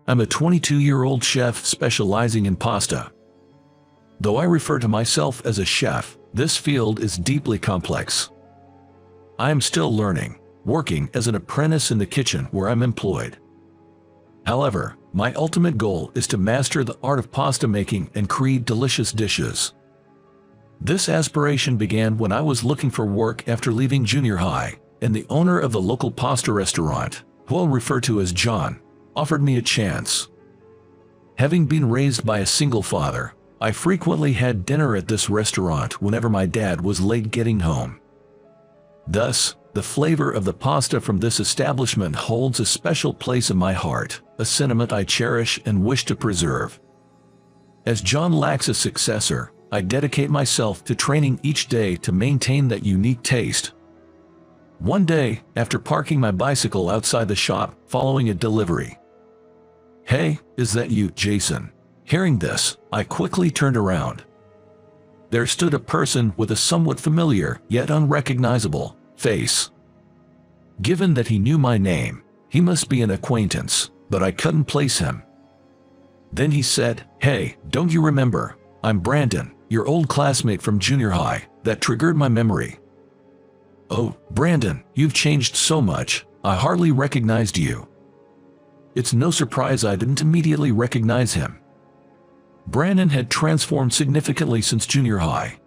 I'm a 22-year-old chef specializing in pasta. Though I refer to myself as a chef, this field is deeply complex. I am still learning, working as an apprentice in the kitchen where I'm employed. However, my ultimate goal is to master the art of pasta making and create delicious dishes. This aspiration began when I was looking for work after leaving junior high, and the owner of the local pasta restaurant, who I'll refer to as John, offered me a chance. Having been raised by a single father, I frequently had dinner at this restaurant whenever my dad was late getting home. Thus, the flavor of the pasta from this establishment holds a special place in my heart, a sentiment I cherish and wish to preserve. As John lacks a successor, I dedicate myself to training each day to maintain that unique taste. One day, after parking my bicycle outside the shop following a delivery. "Hey, is that you, Jason?" Hearing this, I quickly turned around. There stood a person with a somewhat familiar, yet unrecognizable, face. Given that he knew my name, he must be an acquaintance, but I couldn't place him. Then he said, "Hey, don't you remember? I'm Brandon, your old classmate from junior high." That triggered my memory. "Oh, Brandon, you've changed so much, I hardly recognized you." It's no surprise I didn't immediately recognize him. Brandon had transformed significantly since junior high.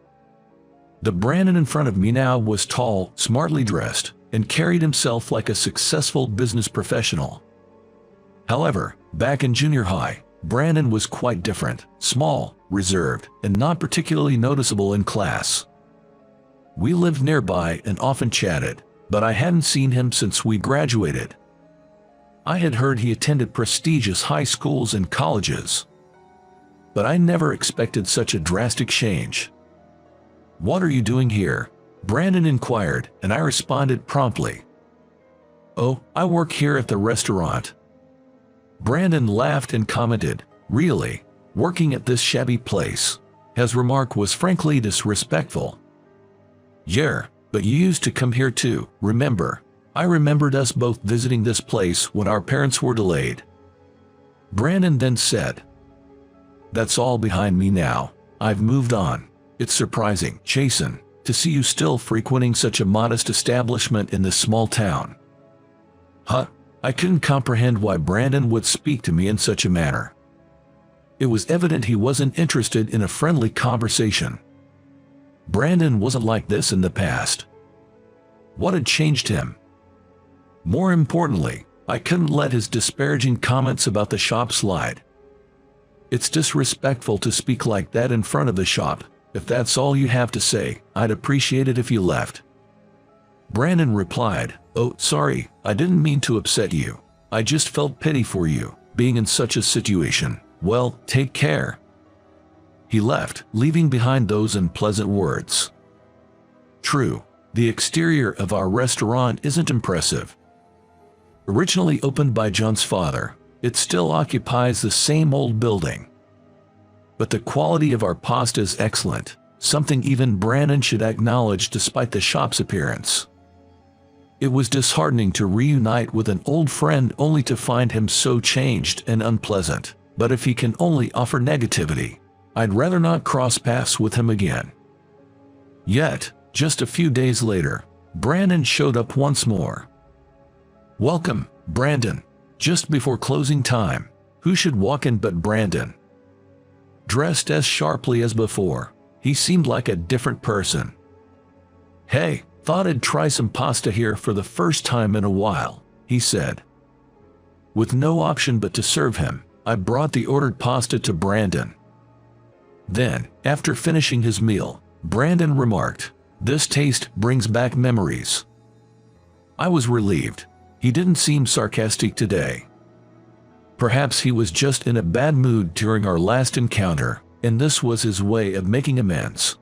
The Brandon in front of me now was tall, smartly dressed, and carried himself like a successful business professional. However, back in junior high, Brandon was quite different, small, reserved, and not particularly noticeable in class. We lived nearby and often chatted, but I hadn't seen him since we graduated. I had heard he attended prestigious high schools and colleges, but I never expected such a drastic change. "What are you doing here?" Brandon inquired, and I responded promptly. "Oh, I work here at the restaurant." Brandon laughed and commented, "Really? Working at this shabby place?" His remark was frankly disrespectful. "Yeah, but you used to come here too, remember?" I remembered us both visiting this place when our parents were delayed. Brandon then said, "That's all behind me now. I've moved on. It's surprising, Jason, to see you still frequenting such a modest establishment in this small town." Huh? I couldn't comprehend why Brandon would speak to me in such a manner. It was evident he wasn't interested in a friendly conversation. Brandon wasn't like this in the past. What had changed him? More importantly, I couldn't let his disparaging comments about the shop slide. It's disrespectful to speak like that in front of the shop. If that's all you have to say, I'd appreciate it if you left. Brandon replied, "Oh, sorry, I didn't mean to upset you. I just felt pity for you, being in such a situation. Well, take care." He left, leaving behind those unpleasant words. True, the exterior of our restaurant isn't impressive. Originally opened by John's father, it still occupies the same old building. But the quality of our pasta is excellent, something even Brandon should acknowledge despite the shop's appearance. It was disheartening to reunite with an old friend only to find him so changed and unpleasant, but if he can only offer negativity, I'd rather not cross paths with him again. Yet, just a few days later, Brandon showed up once more. "Welcome, Brandon." Just before closing time, who should walk in but Brandon? Dressed as sharply as before, he seemed like a different person. "Hey, thought I'd try some pasta here for the first time in a while," he said. With no option but to serve him, I brought the ordered pasta to Brandon. Then, after finishing his meal, Brandon remarked, "This taste brings back memories." I was relieved. He didn't seem sarcastic today. Perhaps he was just in a bad mood during our last encounter, and this was his way of making amends.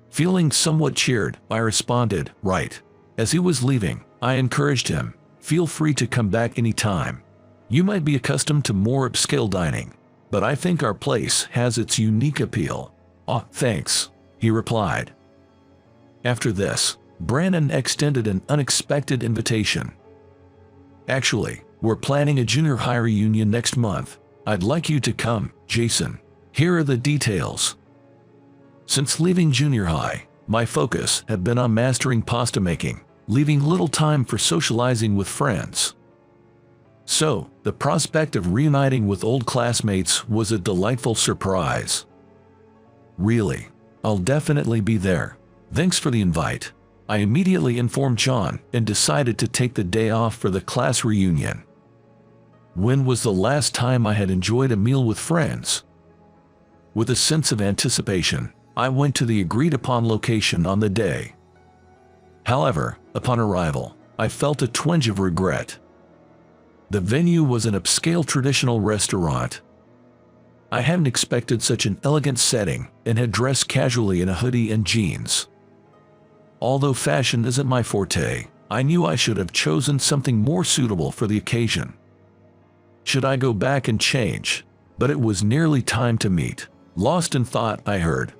Feeling somewhat cheered, I responded, "Right." As he was leaving, I encouraged him, "Feel free to come back anytime. You might be accustomed to more upscale dining, but I think our place has its unique appeal." "Oh, thanks," he replied. After this, Brandon extended an unexpected invitation. Actually, We're planning a junior high reunion next month. I'd like you to come, Jason. Here are the details. Since leaving junior high, my focus had been on mastering pasta making, leaving little time for socializing with friends. So, the prospect of reuniting with old classmates was a delightful surprise. Really, I'll definitely be there. Thanks for the invite. I immediately informed John and decided to take the day off for the class reunion. When was the last time I had enjoyed a meal with friends? With a sense of anticipation, I went to the agreed-upon location on the day. However, upon arrival, I felt a twinge of regret. The venue was an upscale traditional restaurant. I hadn't expected such an elegant setting and had dressed casually in a hoodie and jeans. Although fashion isn't my forte, I knew I should have chosen something more suitable for the occasion. Should I go back and change? But it was nearly time to meet. Lost in thought, I heard,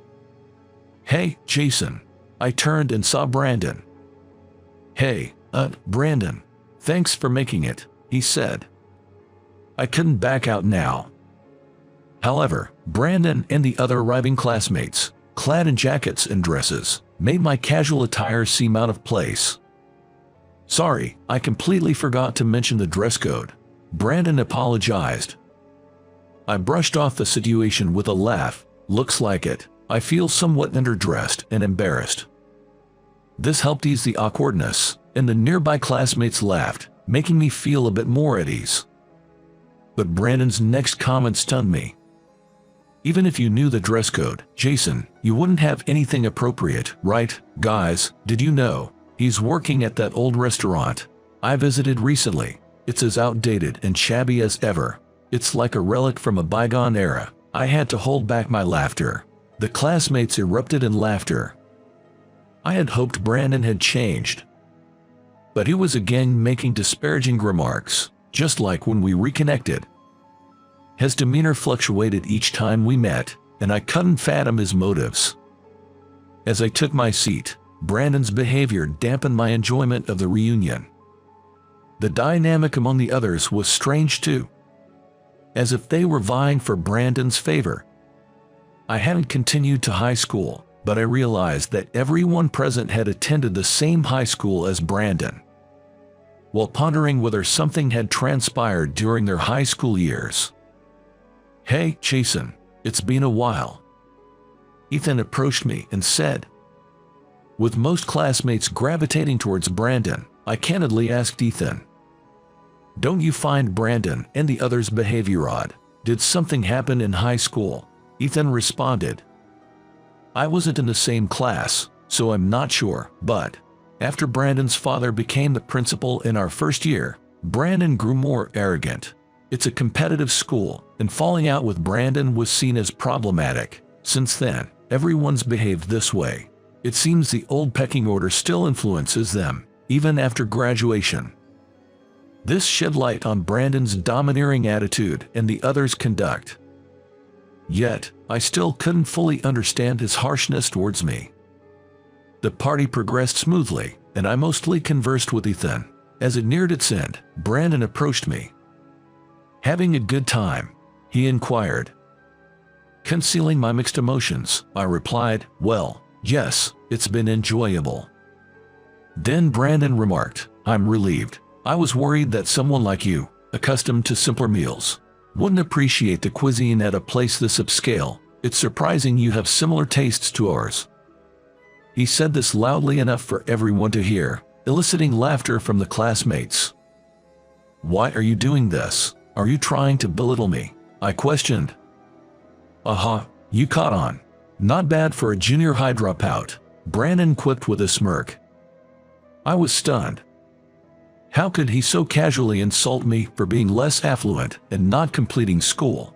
"Hey, Jason." I turned and saw Brandon. "Hey, Brandon. Thanks for making it," he said. I couldn't back out now. However, Brandon and the other arriving classmates, clad in jackets and dresses, made my casual attire seem out of place. "Sorry, I completely forgot to mention the dress code," Brandon apologized. I brushed off the situation with a laugh. "Looks like it. I feel somewhat underdressed and embarrassed." This helped ease the awkwardness, and the nearby classmates laughed, making me feel a bit more at ease. But Brandon's next comment stunned me. "Even if you knew the dress code, Jason, you wouldn't have anything appropriate, right? Guys, did you know he's working at that old restaurant I visited recently? It's as outdated and shabby as ever. It's like a relic from a bygone era." I had to hold back my laughter. The classmates erupted in laughter. I had hoped Brandon had changed, but he was again making disparaging remarks, just like when we reconnected. His demeanor fluctuated each time we met, and I couldn't fathom his motives. As I took my seat, Brandon's behavior dampened my enjoyment of the reunion. The dynamic among the others was strange too, as if they were vying for Brandon's favor. I hadn't continued to high school, but I realized that everyone present had attended the same high school as Brandon. While pondering whether something had transpired during their high school years. "Hey, Jason, it's been a while." Ethan approached me and said. With most classmates gravitating towards Brandon, I candidly asked Ethan, "Don't you find Brandon and the others' behavior odd? Did something happen in high school?" Ethan responded, "I wasn't in the same class, so I'm not sure, but after Brandon's father became the principal in our first year, Brandon grew more arrogant. It's a competitive school, and falling out with Brandon was seen as problematic. Since then, everyone's behaved this way. It seems the old pecking order still influences them, even after graduation." This shed light on Brandon's domineering attitude and the others' conduct. Yet, I still couldn't fully understand his harshness towards me. The party progressed smoothly, and I mostly conversed with Ethan. As it neared its end, Brandon approached me. "Having a good time?" he inquired. Concealing my mixed emotions, I replied, "Well, yes, it's been enjoyable." Then Brandon remarked, "I'm relieved. I was worried that someone like you, accustomed to simpler meals, wouldn't appreciate the cuisine at a place this upscale. It's surprising you have similar tastes to ours." He said this loudly enough for everyone to hear, eliciting laughter from the classmates. "Why are you doing this? Are you trying to belittle me?" I questioned. "Aha, you caught on. Not bad for a junior high dropout," Brandon quipped with a smirk. I was stunned. How could he so casually insult me for being less affluent and not completing school?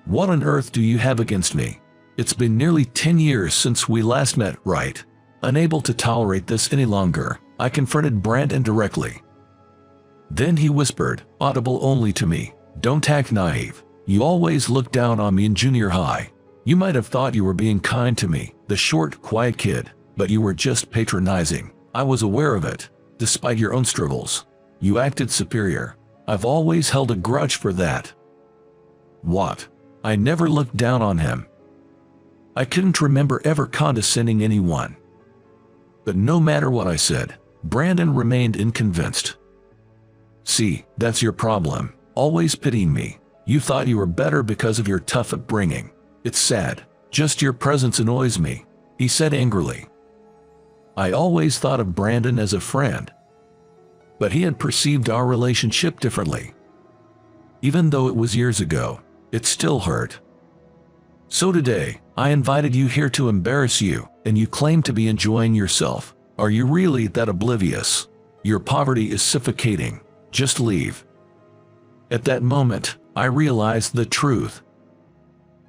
What on earth do you have against me? It's been nearly 10 years since we last met, right? Unable to tolerate this any longer, I confronted Brandon directly. Then he whispered, audible only to me, "Don't act naive. You always looked down on me in junior high. You might have thought you were being kind to me, the short, quiet kid, but you were just patronizing. I was aware of it. Despite your own struggles, you acted superior. I've always held a grudge for that. What? I never looked down on him. I couldn't remember ever condescending anyone. But no matter what I said, Brandon remained unconvinced. See, that's your problem, always pitying me. You thought you were better because of your tough upbringing. It's sad, just your presence annoys me, he said angrily. I always thought of Brandon as a friend. But he had perceived our relationship differently. Even though it was years ago, it still hurt. So today, I invited you here to embarrass you, and you claim to be enjoying yourself. Are you really that oblivious? Your poverty is suffocating. Just leave. At that moment, I realized the truth.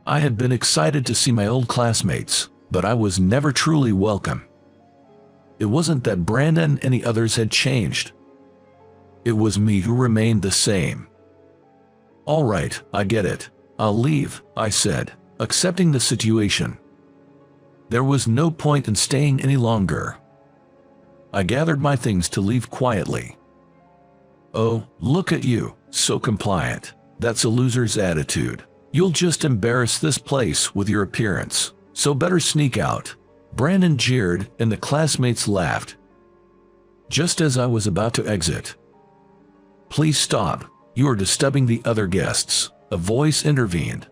I had been excited to see my old classmates, but I was never truly welcome. It wasn't that Brandon and the others had changed. It was me who remained the same. All right, I get it. I'll leave, I said, accepting the situation. There was no point in staying any longer. I gathered my things to leave quietly. Oh, look at you, so compliant. That's a loser's attitude. You'll just embarrass this place with your appearance, so better sneak out. Brandon jeered and the classmates laughed. Just as I was about to exit. Please stop, you are disturbing the other guests, a voice intervened.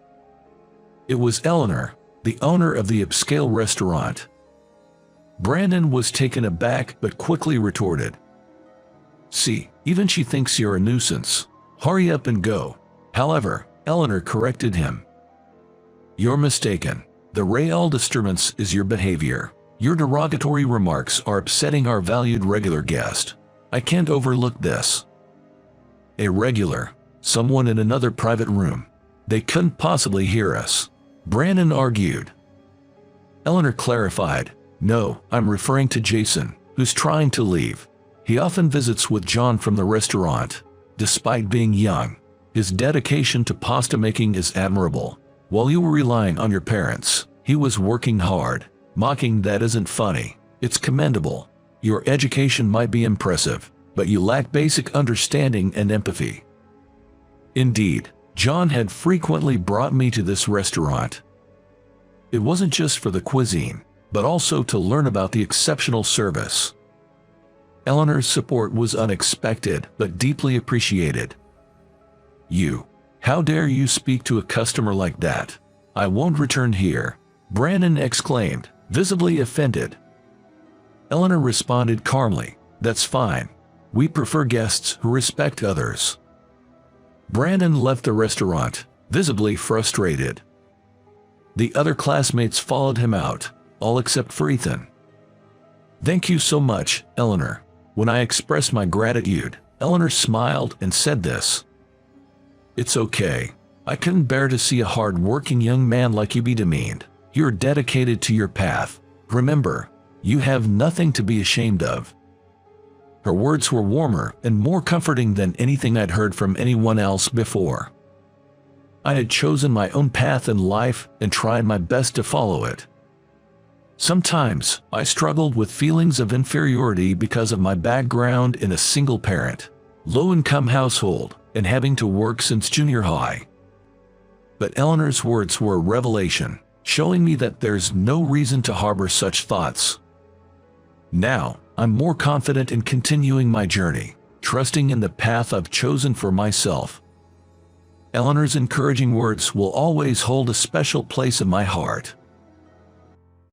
It was Eleanor, the owner of the upscale restaurant. Brandon was taken aback but quickly retorted. See, even she thinks you're a nuisance. Hurry up and go. However, Eleanor corrected him. You're mistaken. The real disturbance is your behavior. Your derogatory remarks are upsetting our valued regular guest. I can't overlook this. A regular, someone in another private room. They couldn't possibly hear us. Brandon argued. Eleanor clarified. No, I'm referring to Jason, who's trying to leave. He often visits with John from the restaurant. Despite being young, his dedication to pasta making is admirable. While you were relying on your parents, he was working hard. Mocking that isn't funny. It's commendable. Your education might be impressive, but you lack basic understanding and empathy. Indeed, John had frequently brought me to this restaurant. It wasn't just for the cuisine, but also to learn about the exceptional service. Eleanor's support was unexpected but deeply appreciated. You, how dare you speak to a customer like that? I won't return here, Brandon exclaimed, visibly offended. Eleanor responded calmly, that's fine. We prefer guests who respect others. Brandon left the restaurant, visibly frustrated. The other classmates followed him out, all except for Ethan. Thank you so much, Eleanor. When I expressed my gratitude, Eleanor smiled and said this. It's okay. I couldn't bear to see a hard-working young man like you be demeaned. You're dedicated to your path. Remember, you have nothing to be ashamed of. Her words were warmer and more comforting than anything I'd heard from anyone else before. I had chosen my own path in life and tried my best to follow it. Sometimes, I struggled with feelings of inferiority because of my background in a single-parent, low-income household and having to work since junior high. But Eleanor's words were a revelation, showing me that there's no reason to harbor such thoughts. Now, I'm more confident in continuing my journey, trusting in the path I've chosen for myself. Eleanor's encouraging words will always hold a special place in my heart.